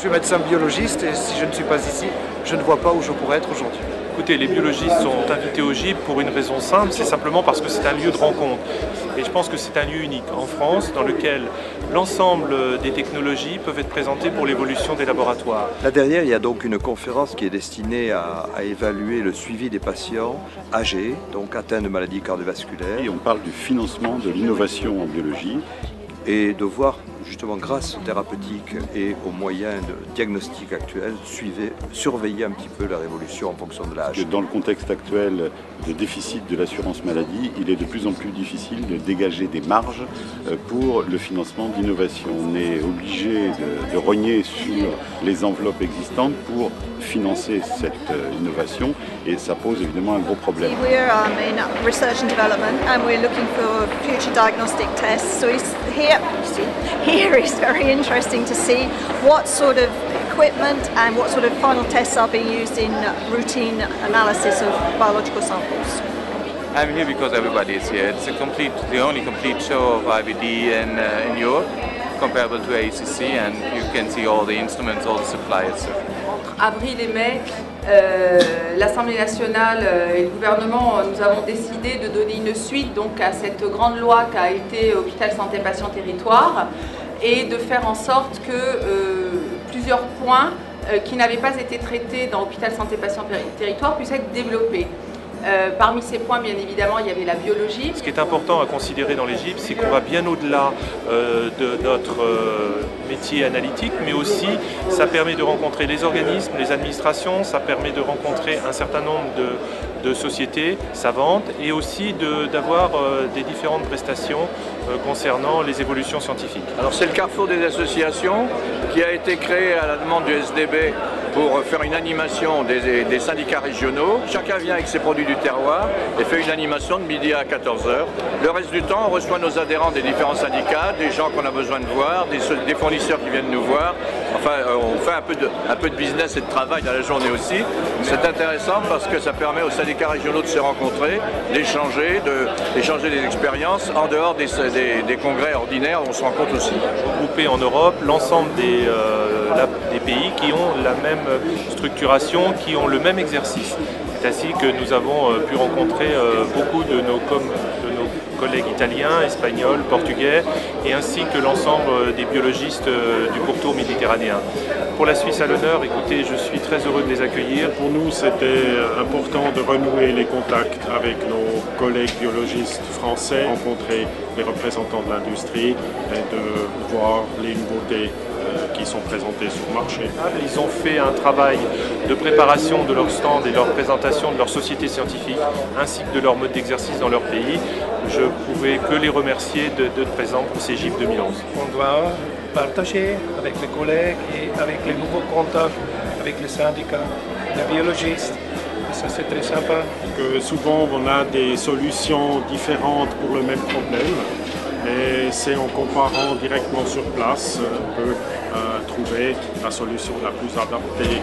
suis médecin biologiste et si je ne suis pas ici, je ne vois pas où je pourrais être aujourd'hui. Écoutez, les biologistes sont invités au GIB pour une raison simple, c'est simplement parce que c'est un lieu de rencontre. Et je pense que c'est un lieu unique en France dans lequel l'ensemble des technologies peuvent être présentées pour l'évolution des laboratoires. Là derrière, il y a donc une conférence qui est destinée à évaluer le suivi des patients âgés, donc atteints de maladies cardiovasculaires. Et on parle du financement de l'innovation en biologie. Et de voir justement grâce aux thérapeutiques et aux moyens de diagnostic actuels, surveiller un petit peu leur évolution en fonction de l'âge. Dans le contexte actuel de déficit de l'assurance maladie, il est de plus en plus difficile de dégager des marges pour le financement d'innovation. On est obligé de rogner sur les enveloppes existantes pour financer cette innovation et ça pose évidemment un gros problème. We're in research and development and we're looking for future diagnostic tests. So here is very interesting to see what sort of equipment and what sort of final tests are being used in routine analysis of biological samples. I'm here because everybody is here. It's the only complete show of IVD in Europe, comparable to ACC, and you can see all the instruments, all the supplies. Entre avril et mai, l'Assemblée nationale et le gouvernement, nous avons décidé de donner une suite donc, à cette grande loi qu'a été Hôpital Santé Patient Territoire et de faire en sorte que plusieurs points qui n'avaient pas été traités dans Hôpital Santé Patient Territoire puissent être développés. Parmi ces points, bien évidemment, il y avait la biologie. Ce qui est important à considérer dans les GIB, c'est qu'on va bien au-delà de notre métier analytique, mais aussi ça permet de rencontrer les organismes, les administrations, ça permet de rencontrer un certain nombre de sociétés savantes et aussi d'avoir des différentes prestations concernant les évolutions scientifiques. Alors c'est le carrefour des associations qui a été créé à la demande du SDB pour faire une animation des syndicats régionaux. Chacun vient avec ses produits du terroir et fait une animation de midi à 14h. Le reste du temps, on reçoit nos adhérents des différents syndicats, des gens qu'on a besoin de voir, des fournisseurs qui viennent nous voir. Enfin, on fait un peu de business et de travail dans la journée aussi. C'est intéressant parce que ça permet aux syndicats régionaux de se rencontrer, d'échanger des expériences en dehors des congrès ordinaires où on se rencontre aussi. Regrouper en Europe l'ensemble des pays qui ont la même structuration, qui ont le même exercice. C'est ainsi que nous avons pu rencontrer beaucoup de nos collègues italiens, espagnols, portugais et ainsi que l'ensemble des biologistes du pourtour méditerranéen. Pour la Suisse à l'honneur, écoutez, je suis très heureux de les accueillir. Pour nous, c'était important de renouer les contacts avec nos collègues biologistes français, rencontrer les représentants de l'industrie et de voir les nouveautés qui sont présentées sur le marché. Ils ont fait un travail de préparation de leur stand et de leur présentation de leur société scientifique ainsi que de leur mode d'exercice dans leur pays. Je ne pouvais que les remercier d'être présents pour ces GIB 2011. On doit partager avec les collègues et avec les nouveaux contacts avec les syndicats, les biologistes. Et ça c'est très sympa. Que souvent on a des solutions différentes pour le même problème. Et c'est en comparant directement sur place qu'on peut trouver la solution la plus adaptée.